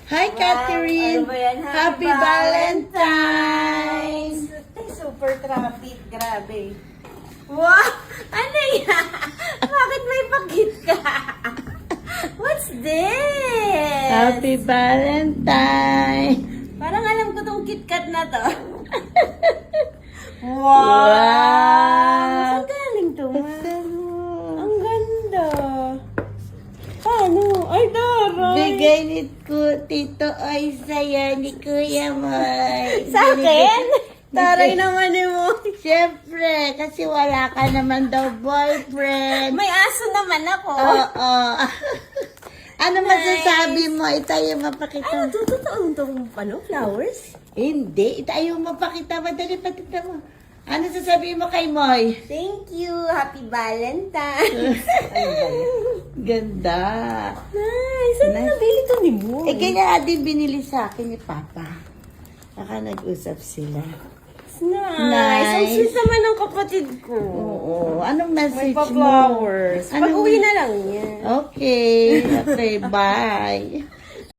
Hi, Catherine! Ano ba yan? Happy Valentine's! Ay, super traffic. Grabe. Wow! Ano yan? Bakit may pakit ka? What's this? Happy Valentine! Parang alam ko tong KitKat na to. Wow! Saan galing to, ma? Ang ganda. Paano? Ay, Dara. Bigay ni Tito ay saya ni Kuya Moy. Sa akin? Taray naman ni mo. Siyempre, kasi wala ka naman daw boyfriend. May aso naman ako. Oo. Ano masasabi mo? Itayo mapakita Ano, mo. totoo itong flowers? Hindi. Itayo mapakita. Madali patita mo. Ano sasabihin mo kay Moy? Thank you. Happy Valentine's. Ano ba yan? Ganda. Nice. Saan Nice. nabili to ni Mo? Kaya din binili sa akin ni Papa. Baka nag-usap sila. Nice. Ang sweet naman ng kapatid ko. Oo. Anong May message mo? pa-flowers. Anong- Pag-uwi na lang yan. Okay. Okay, bye.